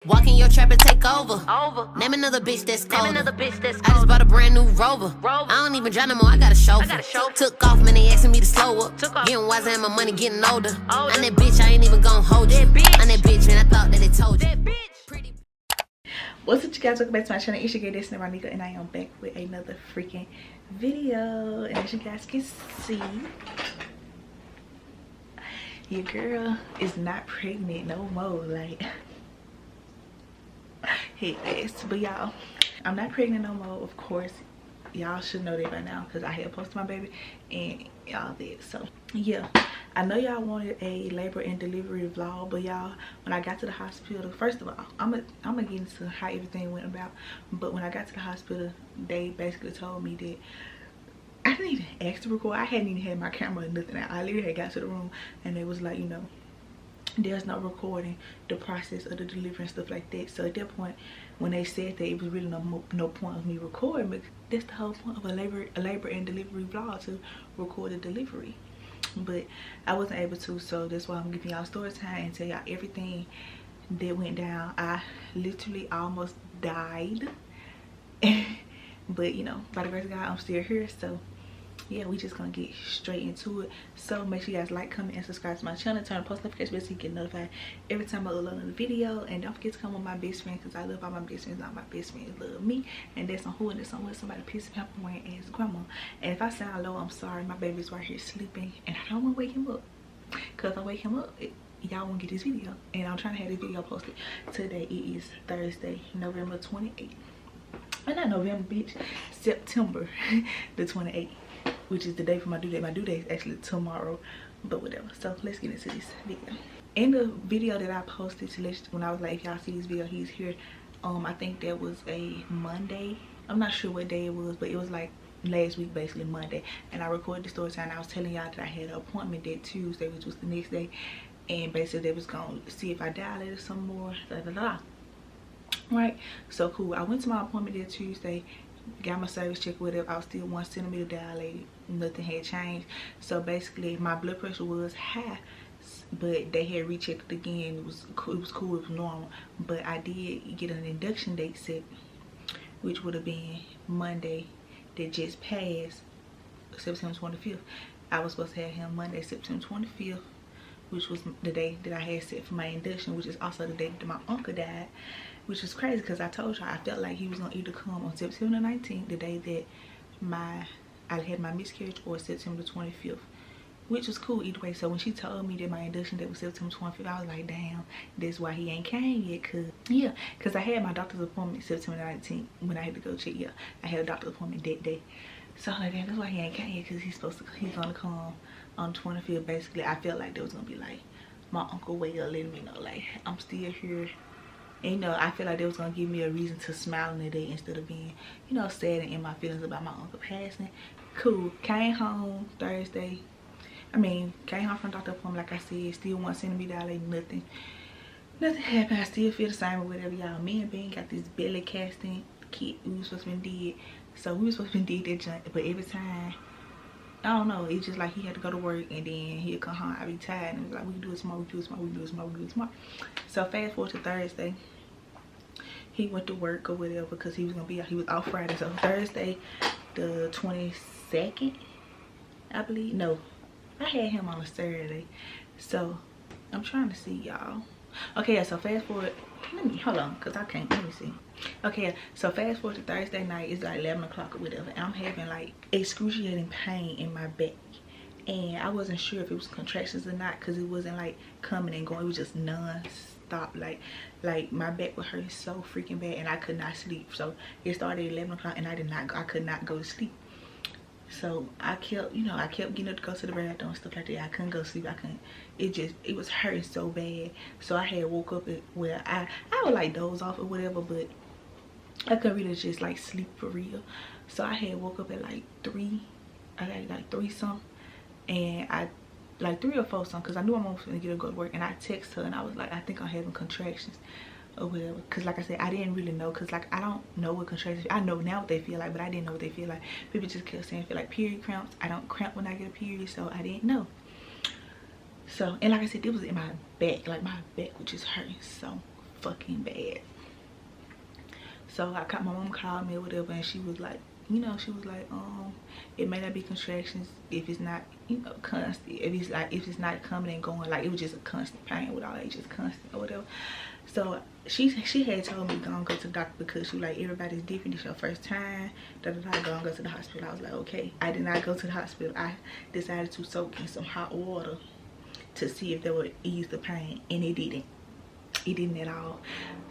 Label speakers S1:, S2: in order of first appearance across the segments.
S1: Walk in your trap and take over. Name another bitch that's cold. I just bought a brand new Rover. I don't even drive no more, I got a chauffeur. Took off, man, they asking me to slow up. Getting wiser and my money getting older. I'm that bitch, I ain't even gon' hold you. I'm that bitch, man, I thought that they told you.
S2: What's up, you guys? Welcome back to my channel. It's your girl Destiny Ronika, and I am back with another freaking video. And as you guys can see, your girl is not pregnant no more. Like, hit this. But y'all, I'm not pregnant no more. Of course, y'all should know that by now because I had posted my baby and y'all did. So yeah, I know y'all wanted a labor and delivery vlog, but y'all, when I got to the hospital, first of all, I'm gonna get into how everything went about. But when I got to the hospital, they basically told me that I didn't even ask to record. I hadn't even had my camera or nothing. I literally had got to the room and they was like, you know, there's no recording the process of the delivery and stuff like that. So at that point, when they said that, it was really no point of me recording, because that's the whole point of a labor and delivery vlog, to record the delivery. But I wasn't able to, so that's why I'm giving y'all story time and tell y'all everything that went down. I literally almost died. But you know, by the grace of God, I'm still here. So yeah, we just gonna get straight into it. So make sure you guys like, comment, and subscribe to my channel. Turn on post notifications bell so you get notified every time I upload another video. And don't forget to come with my best friend, because I love all my best friends. All my best friends love me, and that's on who, and that's on what somebody pissed me off wearing as grandma. And if I sound low, I'm sorry. My baby's right here sleeping, and I don't want to wake him up, because if I wake him up, y'all won't get this video. And I'm trying to have this video posted today. It is Thursday, November 28th. Not November, bitch, September the 28th, which is the day for my due date. My due date is actually tomorrow, but whatever. So let's get into this video. In the video that I posted to let, when I was like, if y'all see this video, he's here. I think that was a Monday. I'm not sure what day it was, but it was like last week, basically Monday. And I recorded the story time. I was telling y'all that I had an appointment that Tuesday, which was the next day, and basically they was gonna see if I dilated some more. Right, so cool. I went to my appointment that Tuesday, got my service check with it. I was still 1 centimeter dilated, nothing had changed. So basically my blood pressure was high, but they had rechecked it again. It was cool, it was normal. But I did get an induction date set, which would have been Monday that just passed, September 25th. I was supposed to have him Monday, September 25th, which was the day that I had set for my induction, which is also the day that my uncle died. Which was crazy, because I told y'all I felt like he was gonna either come on September 19th, the day that I had my miscarriage, or September 25th, which was cool either way. So when she told me that my induction date was September 25th, I was like, damn, that's why he ain't came yet. Cause I had my doctor's appointment September 19th when I had to go check. Yeah, I had a doctor's appointment that day. So I'm like, damn, that's why he ain't came yet, because he's gonna come on 25th. Basically, I felt like there was gonna be like my uncle way of letting me know, like, I'm still here. And, you know, I feel like they was gonna give me a reason to smile on the day instead of being, you know, sad and in my feelings about my uncle passing. Cool. Came home Thursday. Came home from doctor appointment, like I said, still 1 centimeter dilated, nothing happened. I still feel the same or whatever, y'all. Me and Ben got this belly casting kit we was supposed to be did. So we was supposed to be did that junk, but every time, I don't know, it's just like he had to go to work and then he'd come home, I'd be tired, and it was like, we can do it tomorrow, we can do it tomorrow, we can do it tomorrow, we can do it tomorrow. So fast forward to Thursday, he went to work or whatever, because he was gonna be out. He was off Friday. So Thursday the 22nd, I believe. No, I had him on a Saturday. So I'm trying to see, y'all. Okay, yeah, so fast forward, hold on, because I can't, let me see. Okay, yeah, so fast forward to Thursday night. It's like 11 o'clock or whatever, and I'm having like excruciating pain in my back, and I wasn't sure if it was contractions or not, because it wasn't like coming and going. It was just non-stop. Like my back was hurting so freaking bad, and I could not sleep. So it started at 11 o'clock, and I could not go to sleep. So I kept, you know, I kept getting up to go to the bathroom and stuff like that. I couldn't go to sleep. I couldn't. It was hurting so bad. So I had woke up at where I would like doze off or whatever, but I couldn't really just like sleep for real. So I had woke up at like 3. I got like 3 something, and I like 3 or 4 something, because I knew my mom was gonna get up, go to work, and I texted her and I was like, I think I'm having contractions or whatever, because like I said, I didn't really know, because like I don't know what contractions, I know now what they feel like, but I didn't know what they feel like. People just kept saying feel like period cramps. I don't cramp when I get a period, so I didn't know. So, and like I said, it was in my back, like my back was just hurting so fucking bad. So my mom called me or whatever, and she was like, you know, she was like, it may not be contractions if it's not, you know, constant. If it's not coming and going, like it was just a constant pain with all that, just constant or whatever. So she had told me go and go to the doctor because she was like, everybody's different. It's your first time. Go and go to the hospital. I was like, okay. I did not go to the hospital. I decided to soak in some hot water to see if that would ease the pain, and it didn't. It didn't at all.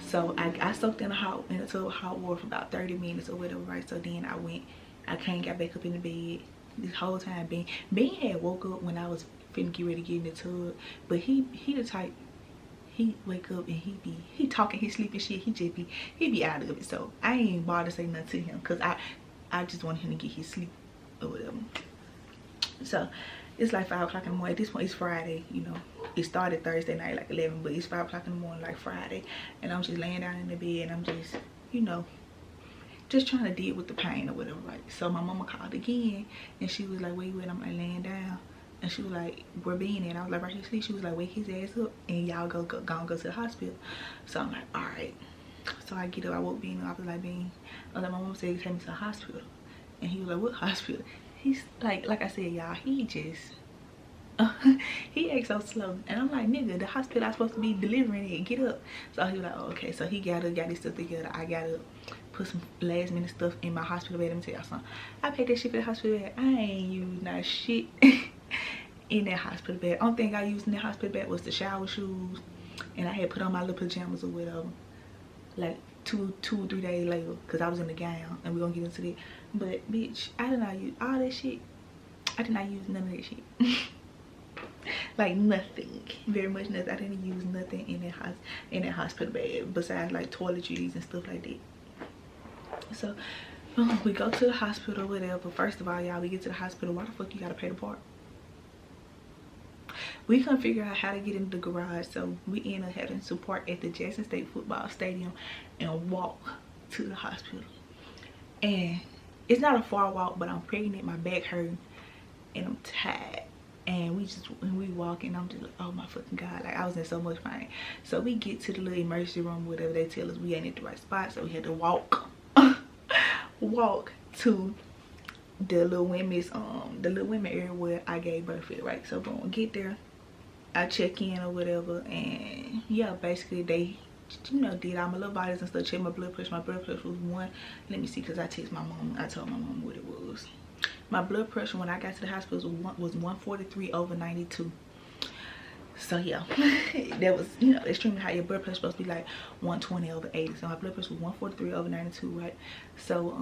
S2: So I soaked in a tub of hot water for about 30 minutes or whatever, right? So then I came, got back up in the bed. This whole time Ben had woke up when I was finna get ready to get in the tub, but he the type, he wake up and he talking, he sleeping shit, he be out of it. So I ain't bothered to say nothing to him because I just want him to get his sleep or whatever. So it's like 5 o'clock in the morning. At this point, it's Friday, you know. It started Thursday night, like 11, but it's 5 o'clock in the morning, like Friday. And I'm just laying down in the bed, and I'm just, you know, just trying to deal with the pain or whatever, right? So my mama called again, and she was like, where you at? I'm like, laying down. And she was like, where being at? I was like, right here asleep. She was like, wake his ass up, and y'all go to the hospital. So I'm like, all right. So I get up, I woke Bean up. I was like, my mama said, take me to the hospital. And he was like, what hospital? He's like I said, y'all, he just he acts so slow, and I'm like, nigga, the hospital I'm supposed to be delivering it, get up. So he was like, oh, okay. So he got his stuff together. I got to put some last minute stuff in my hospital bed. Let me tell y'all something, I paid that shit for the hospital bed. I ain't used not shit in that hospital bed. Only thing I used in that hospital bed was the shower shoes, and I had put on my little pajamas or whatever, like two or 3 days later, because I was in the gown, and we're gonna get into that. But bitch, I did not use all that shit. I did not use none of that shit. Like nothing, very much nothing. I didn't use nothing in that hospital bed besides like toiletries and stuff like that. So we go to the hospital, whatever. First of all, y'all, we get to the hospital. Why the fuck you gotta pay the park? We couldn't figure out how to get into the garage, so we ended up having to park at the Jackson State football stadium and walk to the hospital. And it's not a far walk, but I'm pregnant, my back hurting, and I'm tired. And we walk, and I'm just like, oh my fucking god, like I was in so much pain. So we get to the little emergency room, whatever. They tell us we ain't at the right spot, so we had to walk to the little women's area where I gave birth at, right? So boom, get there, I check in or whatever, and yeah, basically they, you know, did all my little vitals and stuff, check my blood pressure. My blood pressure was 1, let me see, because I text my mom, I told my mom what it was. My blood pressure when I got to the hospital was 143/92. So yeah, that was, you know, extremely high. Your blood pressure supposed to be like 120/80. So my blood pressure was 143/92, right? So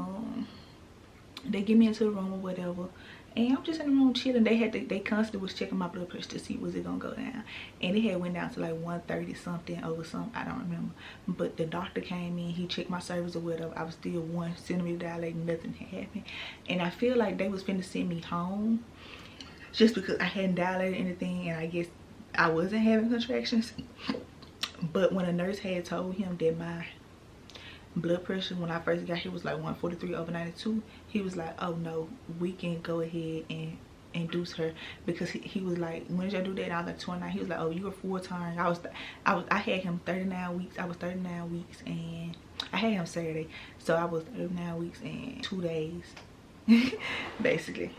S2: they get me into the room or whatever, and I'm just in the room chilling. They constantly was checking my blood pressure to see was it gonna go down, and it had went down to like 130 something over something, I don't remember. But the doctor came in, he checked my cervix or whatever. I was still 1 centimeter dilated, nothing had happened, and I feel like they was finna send me home just because I hadn't dilated anything, and I guess I wasn't having contractions. But when a nurse had told him that my blood pressure when I first got here was like 143/92, he was like, oh no, we can go ahead and induce her, because he was like, when did y'all do that? And I was like 29. He was like, oh, you were full term. I had him 39 weeks. I was 39 weeks, and I had him Saturday, so I was 39 weeks and 2 days basically.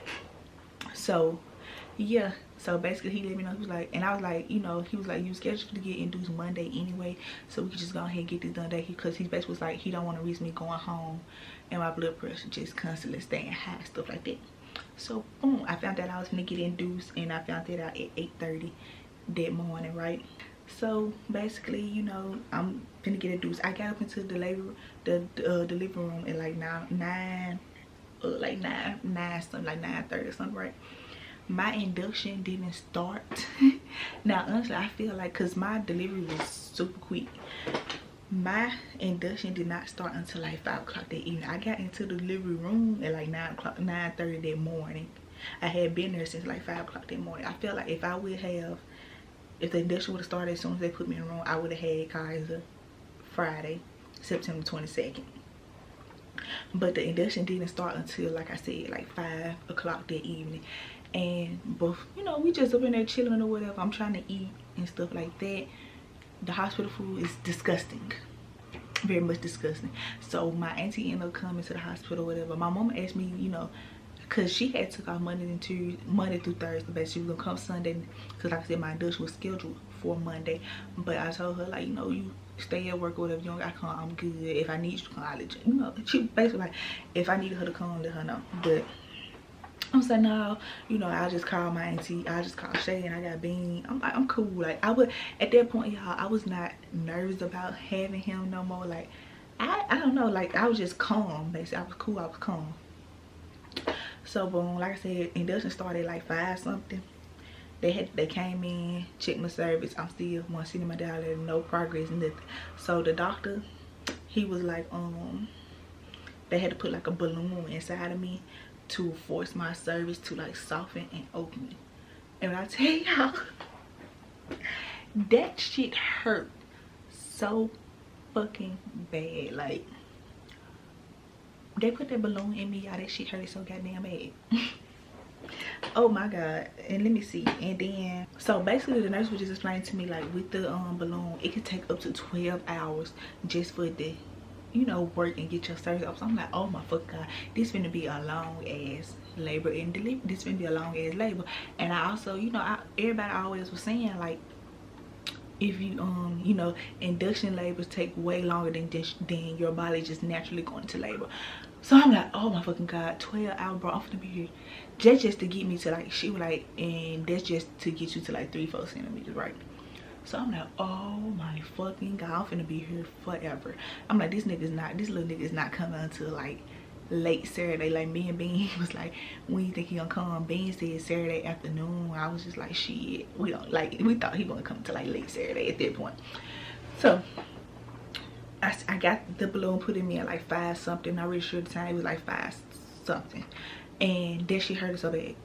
S2: So yeah, so basically he let me know. He was like, and I was like, you know, he was like, you scheduled to get induced Monday anyway, so we could just go ahead and get this done today, because he basically was like, he don't want to risk me going home and my blood pressure just constantly staying high, stuff like that. So boom, I found out I was gonna get induced, and I found that out at 8:30 that morning, right? So basically, you know, I'm gonna get induced. I got up into the living room at like 9 something, like 9:30 or something, right? My induction didn't start. Now honestly, I feel like, because my delivery was super quick, my induction did not start until like 5 o'clock that evening. I got into the delivery room at like 9:30 that morning. I had been there since like 5 o'clock that morning. I feel like if the induction would have started as soon as they put me in the room, I would have had Kaiser Friday, September 22nd. But the induction didn't start until, like I said, like 5 o'clock that evening. And both, you know, we just up in there chilling or whatever. I'm trying to eat and stuff like that. the hospital food is disgusting, very much disgusting. So my auntie ended up coming to the hospital, whatever. My mama asked me, you know, because she had took off Monday through Thursday, but she was gonna come Sunday, because like I said, my induction was scheduled for Monday. But I told her, like, you know, you stay at work or whatever, you don't gotta come, I'm good. If I need you to come, I'll let you know. She basically like, if I needed her to come, let her know. But I'm saying, no, you know, I'll just call my auntie, I'll just call Shay, and I got Bean. I'm like, I'm cool. Like, I would, at that point, y'all, I was not nervous about having him no more. Like, I don't know, like, I was just calm, basically. I was cool, I was calm. So boom, like I said, induction started like 5 something. They came in, checked my service. I'm still one sitting my dilator, no progress, nothing. So the doctor, he was like, they had to put like a balloon inside of me to force my cervix to like soften and open. And when I tell y'all, that shit hurt so fucking bad. Like, they put that balloon in me, y'all, that shit hurt so goddamn bad. Oh my god. And let me see. And then, so basically the nurse was just explaining to me, like, with the balloon, it could take up to 12 hours just for the, you know, work and get your cervix up. So I'm like, oh my fucking god, this finna be a long ass labor and delivery. This finna be a long ass labor. And I also, you know, everybody always was saying, like, if you you know, induction labors take way longer than your body just naturally going into labor. So I'm like, oh my fucking god, 12 hours, bro. I'm finna be here just to get me to, like, she was like, and that's just to get you to like 3-4 centimeters, right? So I'm like, oh my fucking god, I'm finna be here forever. I'm like, this little nigga is not coming until like late Saturday. Like, me and Bean was like, when you think he gonna come? Bean said Saturday afternoon. I was just like, shit, we don't, like, we thought he gonna come to like late Saturday at that point. So I got the balloon put in me at like 5 something. Not really sure the time. It was like 5 something, and that shit hurt so bad.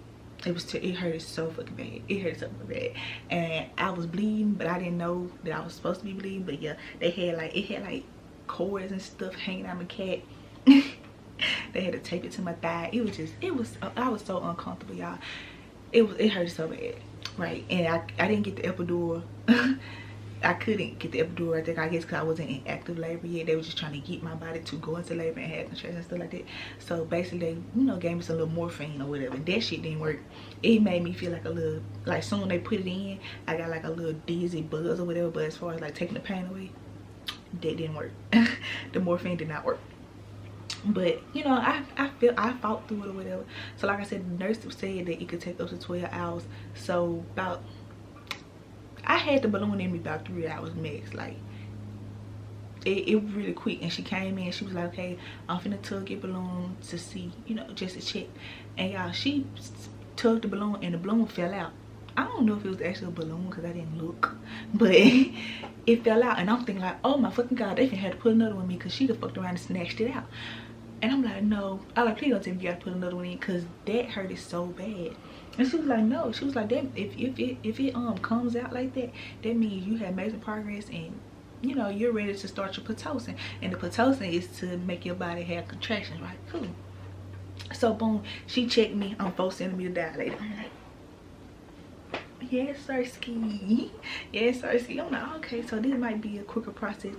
S2: It hurt so fucking bad. It hurt so fucking bad, and I was bleeding, but I didn't know that I was supposed to be bleeding. But yeah, it had like cords and stuff hanging out my cat. They had to tape it to my thigh. I was so uncomfortable, y'all. It hurt so bad, right? And I didn't get the epidural. I couldn't get the epidural, I think, I guess because I wasn't in active labor yet. They were just trying to get my body to go into labor and have contractions and stuff like that. So basically they, you know, gave me some little morphine or whatever. That shit didn't work. It made me feel like a little, like, soon they put it in, I got like a little dizzy buzz or whatever. But as far as like taking the pain away, that didn't work. The morphine did not work. But you know, I fought through it or whatever. So like I said, the nurse said that it could take up to 12 hours. So about, I had the balloon in me about 3 hours max. Like, it was really quick. And she came in, she was like, okay, I'm finna tug your balloon to see, you know, just to check. And y'all, she tugged the balloon and the balloon fell out. I don't know if it was actually a balloon because I didn't look, but it fell out. And I'm thinking like, oh my fucking god, they had to put another one in me because she done fucked around and snatched it out. And I'm like, no. I like, please don't tell me you gotta put another one in because that hurted so bad. And she was like, no. She was like, that if it comes out like that, that means you have major progress and, you know, you're ready to start your Pitocin. And the Pitocin is to make your body have contractions, right? Cool. So boom, she checked me on 4 centimeter dilated. I'm like, yes, Sirski. Yes, Sirski. I'm like, okay, so this might be a quicker process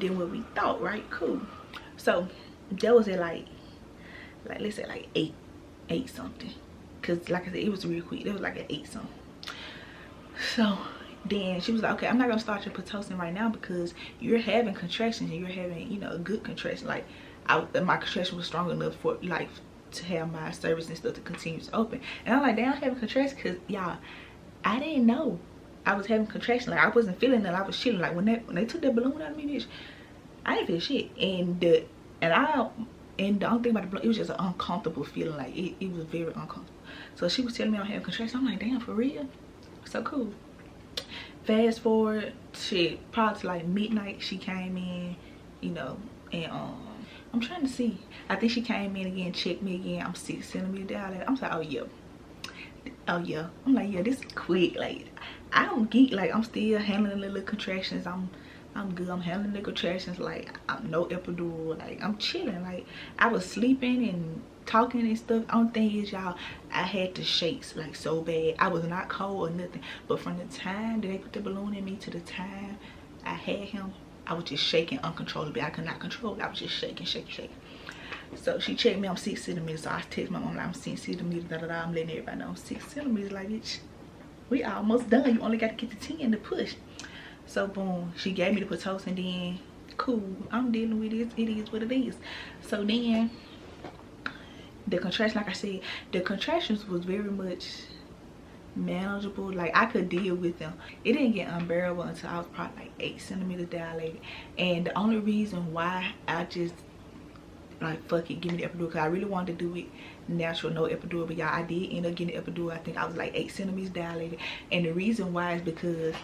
S2: than what we thought, right? Cool. So that was at like let's say like 8 something. Cause like I said, it was real quick. It was like at 8 something. So then she was like, okay, I'm not gonna start your Pitocin right now because you're having contractions and you're having, you know, a good contraction. Like, my contraction was strong enough for like to have my cervix and stuff to continue to open. And I'm like, damn, I'm having contractions because y'all, I didn't know I was having contractions. Like, I wasn't feeling that. I was chilling. Like, when they took that balloon out of me, bitch, I didn't feel shit. And the only thing about the balloon, it was just an uncomfortable feeling. Like, it was very uncomfortable. So she was telling me I'm having contractions. I'm like, damn, for real? So cool. Fast forward, shit, probably to like midnight, she came in, you know, and I'm trying to see. I think she came in again, checked me again. I'm 6 centimeters dilated. I'm like, oh yeah. Oh yeah. I'm like, yeah, this is quick. Like, I don't geek. Like, I'm still handling the little contractions. I'm good. I'm handling the contractions. Like, I'm no epidural. Like, I'm chilling. Like, I was sleeping and talking and stuff. Only thing is, y'all, I had the shakes like so bad. I was not cold or nothing, but from the time that they put the balloon in me to the time I had him, I was just shaking uncontrollably. I could not control it. I was just shaking. So she checked me, I'm 6 centimeters. So I text my mom, like, I'm 6 centimeters, I'm letting everybody know I'm 6 centimeters. Like, bitch, we almost done. You only got to get to 10 to push. So boom, she gave me the Pitocin, then cool, I'm dealing with it. It is what it is. So then the contractions, like I said, the contractions was very much manageable. Like, I could deal with them. It didn't get unbearable until I was probably like 8 centimeters dilated. And the only reason why I just like, fuck it, give me the epidural, because I really wanted to do it natural, no epidural. But y'all, I did end up getting the epidural. I think I was like 8 centimeters dilated. And the reason why is because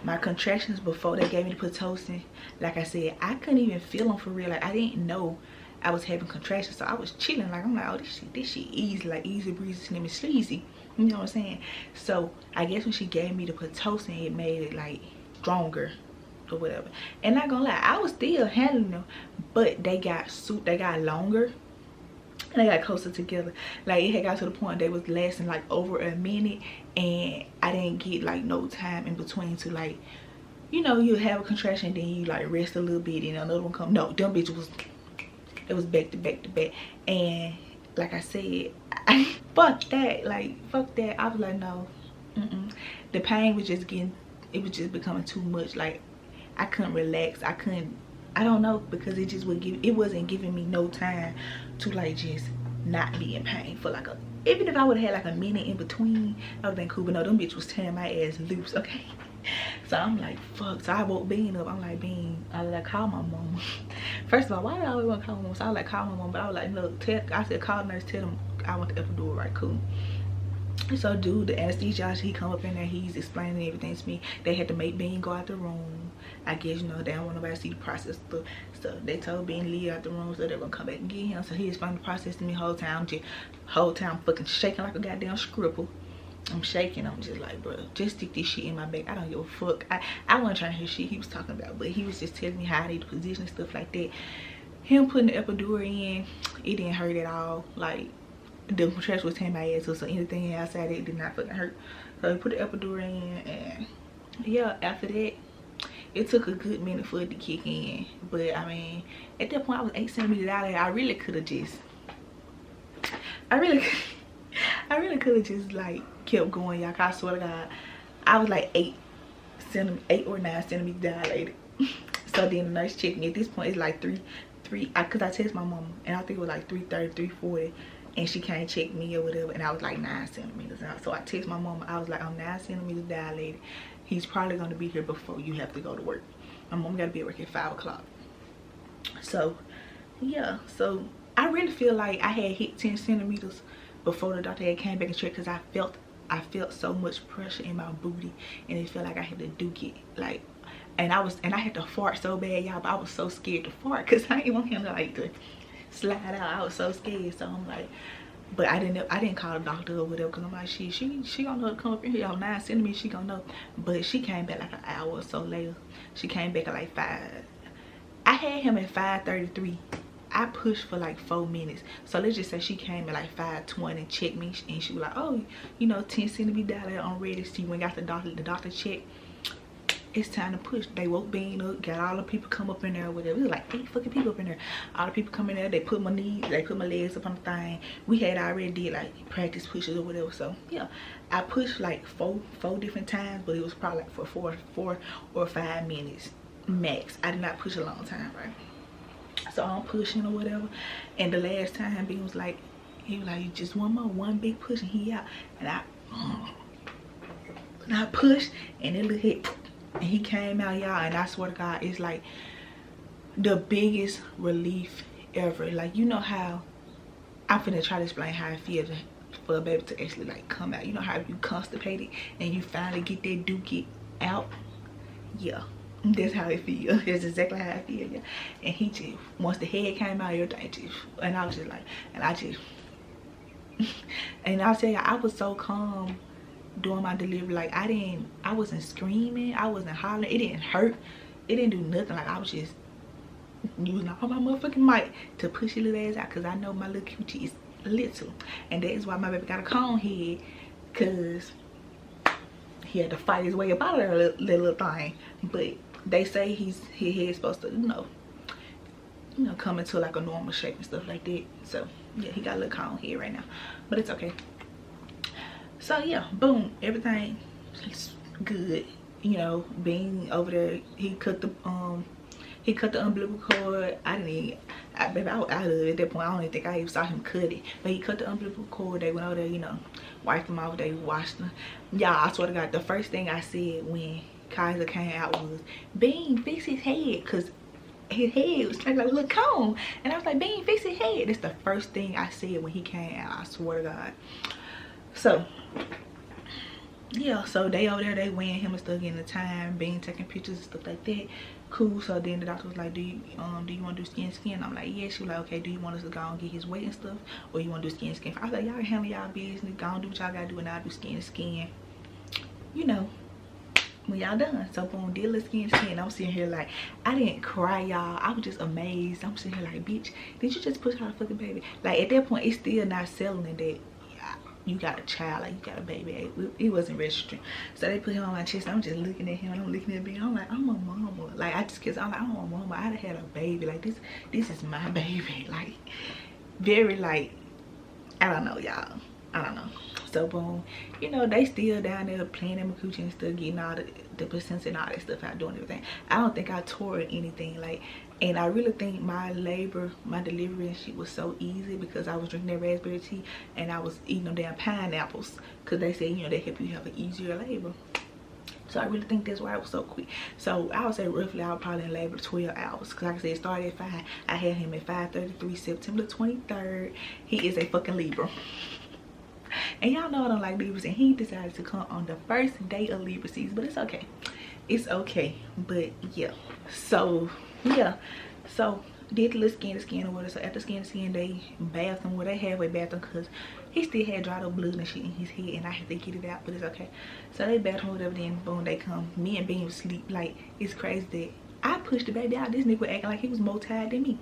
S2: my contractions before they gave me the Pitocin, like I said, I couldn't even feel them for real. Like, I didn't know I was having contractions, so I was chilling. Like, I'm like, oh, this shit easy, like easy breezy, slim and sleazy. You know what I'm saying? So I guess when she gave me the Pitocin, it made it like stronger or whatever. And not gonna lie, I was still handling them, but they got longer and they got closer together. Like, it had got to the point they was lasting like over a minute, and I didn't get like no time in between to, like, you know, you have a contraction, then you like rest a little bit and another one come. No, them bitches was, it was back to back to back. And like I said, fuck that. Like, fuck that. I was like, no, the pain was just getting, it was just becoming too much. Like, I couldn't relax. I couldn't, I don't know, because it just would give, it wasn't giving me no time to like just not be in pain for like a, even if I would have had like a minute in between, I would have been cool. But no, them bitch was tearing my ass loose, okay? So I'm like, fuck. So I woke Bean up. I'm like, Bean, I was like, call my mama. First of all, why did I always want to call my mama? So I was like, call my mama. But I was like, look, I said, call the nurse, tell them I want the epidural, right? Cool. So dude, the anesthesiologist, he come up in there, he's explaining everything to me. They had to make Bean go out the room. I guess, you know, they don't want nobody to see the process stuff. So they told Bean to leave out the room, so they're gonna come back and get him. So he explained the process to me whole time. Whole time fucking shaking like a goddamn scribble. I'm shaking. I'm just like, bro, just stick this shit in my back. I don't give a fuck. I wasn't trying to hear shit he was talking about, but he was just telling me how I need to position and stuff like that. Him putting the epidural in, it didn't hurt at all. Like, the contraction was tearing my ass up, so anything outside it did not fucking hurt. So he put the epidural in, and yeah, after that, it took a good minute for it to kick in. But I mean, at that point, I was 8 centimeters out there. I really could have just, I really could have just like kept going, y'all. I swear to God, I was like 8 or 9 centimeters dilated. So then the nurse checked me. At this point, it's like three, because I texted my mama, and I think it was like 3:30, 3:40. And she came check me or whatever, and I was like 9 centimeters out. So I text my mama, I was like, I'm 9 centimeters dilated. He's probably gonna be here before you have to go to work. My mom gotta be at work at 5 o'clock. So yeah, so I really feel like I had hit 10 centimeters before the doctor had came back and checked, because I felt so much pressure in my booty, and it felt like I had to duke it, like, and I had to fart so bad, y'all, but I was so scared to fart because I didn't want him to like to slide out. I was so scared. So I'm like, but I didn't call the doctor or whatever, because I'm like, she gonna know to come up in here. 9 centimeters, she gonna know. But she came back like an hour or so later. She came back at like 5. I had him at 5:33. I pushed for like 4 minutes. So let's just say she came at like 5:20 and checked me, and she was like, oh, you know, 10 centimeters dilated on ready. She went got the doctor checked. It's time to push. They woke Bean up, got all the people come up in there, whatever. It was like 8 fucking people up in there. All the people come in there, they put my knees, they put my legs up on the thing. We had already did like practice pushes or whatever. So yeah, I pushed like four different times, but it was probably like for 4 or 5 minutes max. I did not push a long time, right? So I'm pushing or whatever, and the last time Bean was like, he was like, just one big push and he out. And I pushed, and it hit. And he came out, y'all, and I swear to God, it's like the biggest relief ever. Like, you know how, I'm finna try to explain how I feel for a baby to actually like come out. You know how you constipated and you finally get that dookie out? Yeah, that's how it feels. That's exactly how I feel, yeah. And he just, once the head came out, everything just, and I was just like, and I'll tell you, I was so calm during my delivery. Like, I wasn't screaming, I wasn't hollering, it didn't hurt, it didn't do nothing. Like, I was just using all my motherfucking might to push your little ass out, because I know my little coochie is little, and that is why my baby got a cone head, because he had to fight his way up out of that little thing. But they say his head's supposed to, you know, come into like a normal shape and stuff like that. So yeah, he got a little cone head right now, but it's okay. So yeah, boom, everything is good. You know, being over there, he cut the umbilical cord. Baby, I was out of it at that point. I don't even think I even saw him cut it, but he cut the umbilical cord. They went over there, you know, wiped him off. They washed him. Y'all, I swear to God, the first thing I said when Kaiser came out was, Bean, fix his head, because his head was like a little cone. And I was like, Bean, fix his head. That's the first thing I said when he came out, I swear to God. So yeah, so they over there, they weighing him and stuff, getting the time, Being taking pictures and stuff like that. Cool. So then the doctor was like, do you want to do skin? I'm like, yeah. She was like, okay, do you want us to go and get his weight and stuff, or you want to do skin? I was like, y'all can handle y'all business, go and do what y'all gotta do, and I'll do skin, you know, when y'all done. So boom, did a little skin. I'm sitting here like, I didn't cry, y'all. I was just amazed. I'm sitting here like, bitch, did you just push out a fucking baby? Like, at that point, it's still not selling that you got a child, like you got a baby. It wasn't registering. So they put him on my chest. I'm just looking at him, and I'm looking at me. I'm like, I'm a mama. Like, I'm like, I'm a mama. I'd have had a baby. Like, this is my baby. Like, very, like, I don't know, y'all. I don't know. So boom, you know, they still down there playing in my coochie and stuff, getting all the placenta and all that stuff out, doing everything. I don't think I tore anything, like, and I really think my delivery and shit was so easy because I was drinking that raspberry tea and I was eating them damn pineapples, because they say, you know, they help you have an easier labor. So I really think that's why it was so quick. So I would say roughly I was probably in labor 12 hours. Because like I said, it started at 5. I had him at 5:33, September 23rd. He is a fucking Libra. And y'all know I don't like Libras, and he decided to come on the first day of Libra season, but it's okay. It's okay. But yeah. So yeah. So did the little skin or whatever. So after skin, they bathed him. Well, they halfway bathed him because he still had dried up blood and shit in his head, and I had to get it out, but it's okay. So they bathed him whatever, then boom, they come. Me and Bean was asleep. Like, it's crazy that I pushed the baby out. This nigga was acting like he was more tired than me.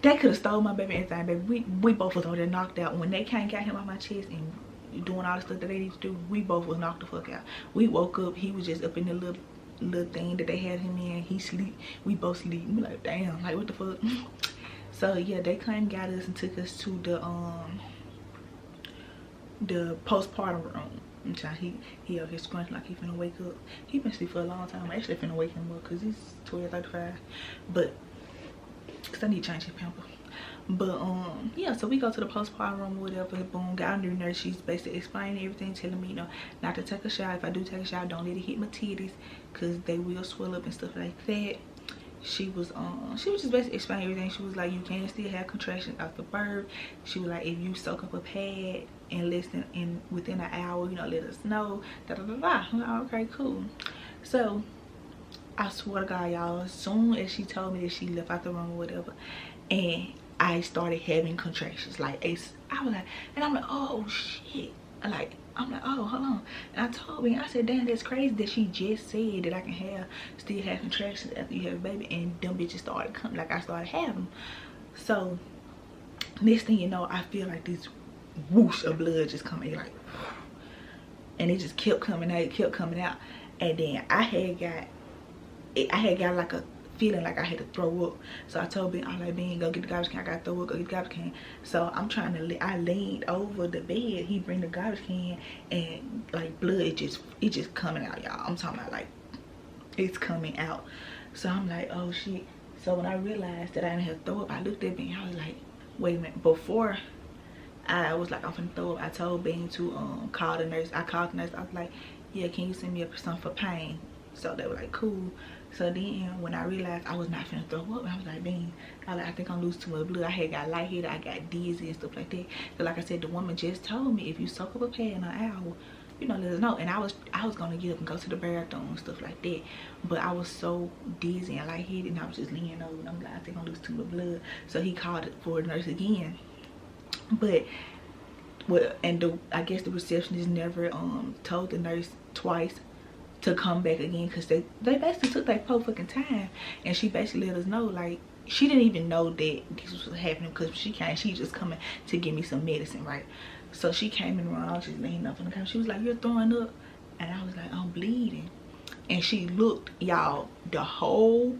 S2: They could have stole my baby and everything, baby. We both was over there knocked out. When they came and got him off my chest and doing all the stuff that they need to do, we both was knocked the fuck out. We woke up, he was just up in the little thing that they had him in. He sleep. We both sleep. We like, damn, like what the fuck? So yeah, they came and got us and took us to the postpartum room. He up here scrunching like he finna wake up. He been asleep for a long time. I'm actually finna wake him up because he's 12:35. But because I need to change his pamper. But yeah, so we go to the postpartum room or whatever. Boom, got a new nurse. She's basically explaining everything, telling me, you know, not to take a shower. If I do take a shower, don't let it hit my titties because they will swell up and stuff like that. She was just basically explaining everything. She was like, you can still have contractions after birth. She was like, if you soak up a pad and within an hour, you know, let us know. I'm like, okay, cool. So I swear to God, y'all, as soon as she told me that she left out the room or whatever, and I started having contractions, like I was like, and I'm like, oh shit, I'm like, oh, hold on. And I told me, I said, damn, that's crazy that she just said that I can still have contractions after you have a baby, and them bitches started coming, like I started having them. So next thing you know, I feel like this whoosh of blood just coming, like, and it just kept coming out, and then I had got like a feeling like I had to throw up. So I told Ben, I'm like, Ben, go get the garbage can. I gotta throw up, go get the garbage can. So I'm trying to, I leaned over the bed. He bring the garbage can, and like blood, it just coming out, y'all. I'm talking about like, it's coming out. So I'm like, oh shit. So when I realized that I didn't have to throw up, I looked at Ben, I was like, wait a minute. Before I was like, I'm finna throw up, I told Ben to call the nurse. I called the nurse. I was like, yeah, can you send me up something for pain? So they were like, cool. So then when I realized I was not finna throw up, I was like, man, I think I'm losing too much blood. I had got lightheaded, I got dizzy and stuff like that. So like I said, the woman just told me, if you soak up a pad in an hour, you know, let us know. And I was gonna get up and go to the bathroom and stuff like that, but I was so dizzy and lightheaded, and I was just leaning over, and I'm like, I think I'm losing too much blood. So he called it for a nurse again, but well, and I guess the receptionist never told the nurse twice to come back again, because they basically took their whole fucking time, and she basically let us know, like, she didn't even know that this was happening, because she just coming to give me some medicine, right? So she came in the room, I was just leaning up on the camera. She was like, you're throwing up, and I was like, I'm bleeding. and she looked, y'all, the whole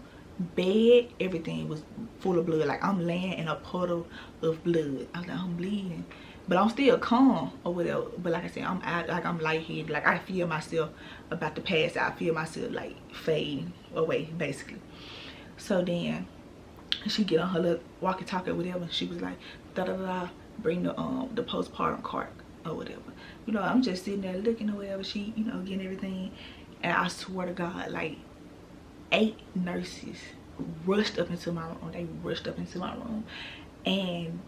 S2: bed, everything was full of blood. Like, I'm laying in a puddle of blood. I was like, I'm bleeding, but I'm still calm or whatever. But like I said, I'm lightheaded. Like, I feel myself about to pass out. I feel myself like fade away, basically. So then she get on her little walkie-talkie or whatever. She was like, da da da, bring the postpartum cart or whatever. You know, I'm just sitting there looking or whatever. She, you know, getting everything, and I swear to God, like 8 nurses rushed up into my room. They rushed up into my room, and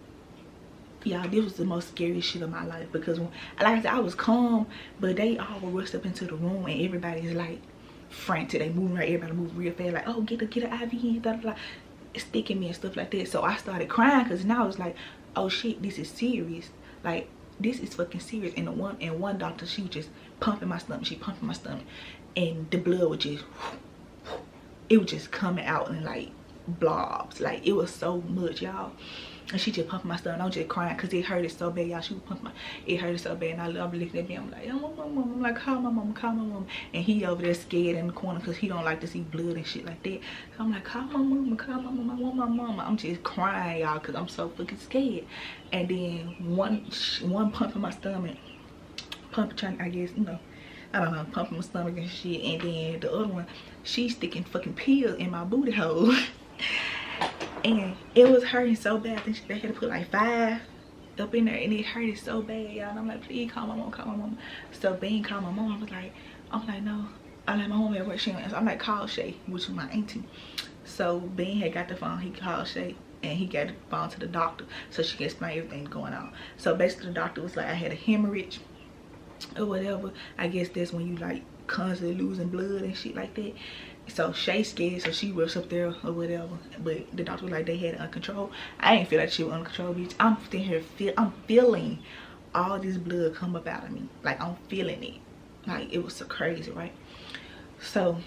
S2: y'all, this was the most scariest shit of my life, because when, like I said, I was calm, but they all rushed up into the room, and everybody's like frantic. They moving right, everybody moving real fast, like, oh, get an IV in, da, da, da, sticking me and stuff like that. So I started crying, because now it's like, oh shit, this is serious. Like, this is fucking serious. And one doctor, she was just pumping my stomach. She pumping my stomach, and the blood was just, it was just coming out in like blobs. Like, it was so much, y'all. And she just pumping my stomach, and I was just crying because it hurted so bad, y'all. She was pumping my, it hurted so bad, and I'm looking at me, I'm like, oh, my mom. I'm like, call my mom, call my mom. And he over there scared in the corner because he don't like to see blood and shit like that. So I'm like, call my mom, call my mom, I want my mama. I'm just crying, y'all, because I'm so fucking scared. And then one pumping my stomach, trying, I guess, you know, I don't know, pumping my stomach and shit. And then the other one, she's sticking fucking pills in my booty hole. And it was hurting so bad. I think they had to put like 5 up in there, and it hurted so bad, y'all. And I'm like, please call my mom, call my mom. So Ben called my mom. I'm like, no. I'm like, my mom at work. She don't answer. I'm like, call Shay, which was my auntie. So Ben had got the phone. He called Shay, and he got the phone to the doctor so she can explain everything going on. So basically the doctor was like, I had a hemorrhage or whatever. I guess that's when you like constantly losing blood and shit like that. So Shay scared, so she rushed up there or whatever. But the doctor was like, they had it under control. I didn't feel like she was under control, bitch. I'm sitting here, I'm feeling all this blood come up out of me. Like, I'm feeling it. Like, it was so crazy, right? So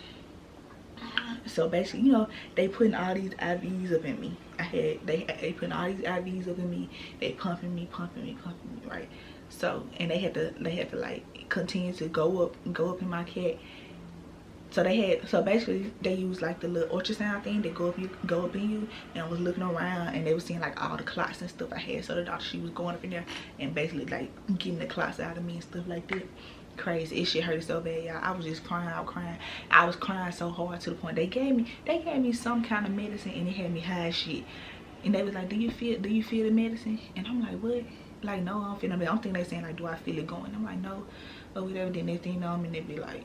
S2: basically, you know, they putting all these IVs up in me. They putting all these IVs up in me. They pumping me, right? So, and they had to like continue to go up in my cat. So basically they used like the little ultrasound thing that go up in you, and I was looking around, and they was seeing like all the clots and stuff I had. So the doctor, she was going up in there and basically like getting the clots out of me and stuff like that. Crazy. It shit hurt so bad, y'all. I was just crying. I was crying so hard to the point they gave me some kind of medicine, and it had me high as shit. And they was like, do you feel the medicine? And I'm like, what? Like, no, I don't feel it. I don't think they saying like, do I feel it going? I'm like, no, or whatever. Then next thing you know, I'm in there, be like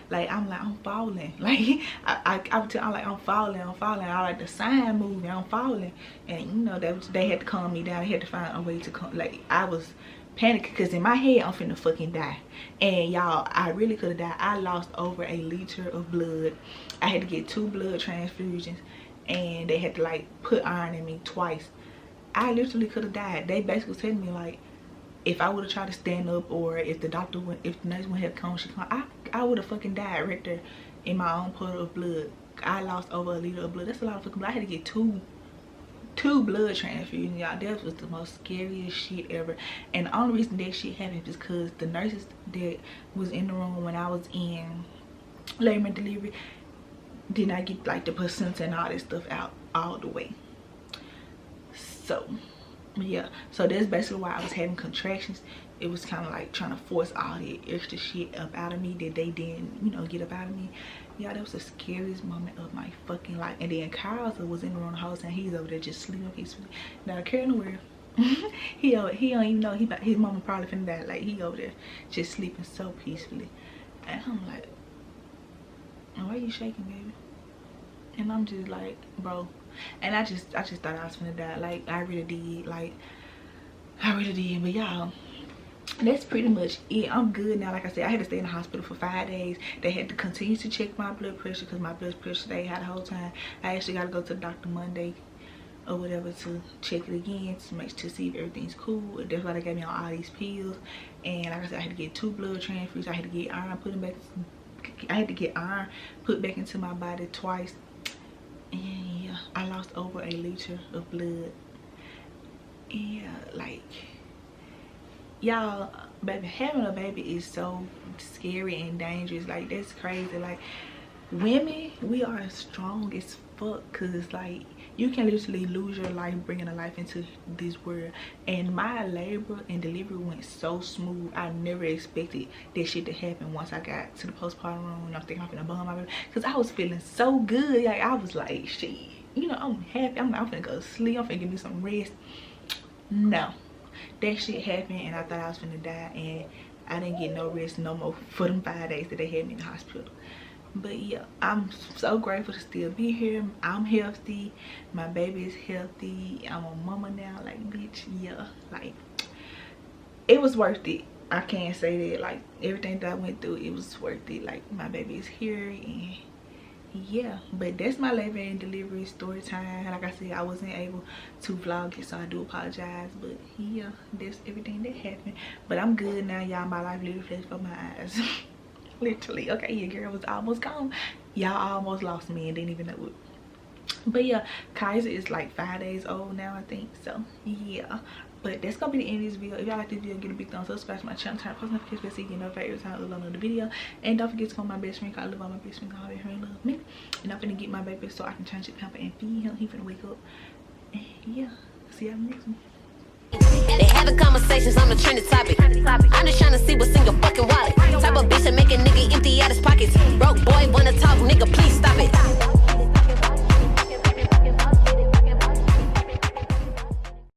S2: I'm like, I'm falling. Like, I'm like, I'm falling. I like the sign moving, I'm falling. And you know, they had to calm me down. They had to find a way to come. Like, I was panicking because in my head, I'm finna fucking die. And y'all, I really could have died. I lost over a liter of blood. I had to get 2 blood transfusions, and they had to like put iron in me twice. I literally could have died. They basically was telling me like, if I would have tried to stand up, or if the doctor went, if the nurse would have come, I would have fucking died right there in my own puddle of blood. I lost over a liter of blood. That's a lot of fucking blood. I had to get two blood transfusions, y'all. That was the most scariest shit ever. And the only reason that shit happened is because the nurses that was in the room when I was in labor and delivery did not get like the placenta and all this stuff out all the way. So yeah, so that's basically why I was having contractions. It was kind of like trying to force all the extra shit up out of me that they didn't, you know, get up out of me. Yeah, that was the scariest moment of my fucking life. And then Carlos was in the room the whole time. He's over there just sleeping peacefully. Now Karen, where he don't even know his mama probably finna die. Like, he over there just sleeping so peacefully. And I'm like, why are you shaking, baby? And I'm just like, bro. And I just thought I was finna die. Like, I really did. Like, I really did. But y'all, that's pretty much it. I'm good now. Like I said, I had to stay in the hospital for 5 days. They had to continue to check my blood pressure because my blood pressure stayed high the whole time. I actually got to go to the doctor Monday or whatever to check it again to see if everything's cool. That's why they gave me all these pills. And like I said, I had to get 2 blood transfusions. I had to get iron put back into my body twice. And yeah, I lost over a liter of blood. Yeah, like, y'all, baby, having a baby is so scary and dangerous. Like, that's crazy. Like, women, we are strong as fuck, because like you can literally lose your life bringing a life into this world. And my labor and delivery went so smooth. I never expected that shit to happen. Once I got to the postpartum room, and I'm thinking I'm finna bum my baby, because I was feeling so good. Like, I was like, shit, you know, I'm happy. I'm finna go to sleep. I'm finna give me some rest. No, that shit happened, and I thought I was finna die, and I didn't get no rest no more for them 5 days that they had me in the hospital. But yeah, I'm so grateful to still be here. I'm healthy, my baby is healthy, I'm a mama now. Like, bitch, yeah, like, it was worth it. I can't say that. Like, everything that I went through, it was worth it. Like, my baby is here, and yeah. But that's my labor and delivery story time. Like I said, I wasn't able to vlog it, so I do apologize. But yeah, that's everything that happened. But I'm good now, y'all. My life literally flashed before my eyes. Literally. Okay, your girl was almost gone. Y'all almost lost me and didn't even know it. But yeah, Kaiser is like 5 days old now, I think. So yeah, but that's gonna be the end of this video. If y'all like this video, give it a big thumbs up, subscribe to my channel, turn post notifications so you get notified every time I upload another video. And don't forget to call my best friend, cause I love all my best friends, all my friends love me. And I'm finna get my baby so I can change it, pamper, and feed him. He finna wake up. And yeah, see y'all in the next one.
S1: They having conversations on the trending topic. I'm just trying to see what's in your fucking wallet. Type of bitch that make a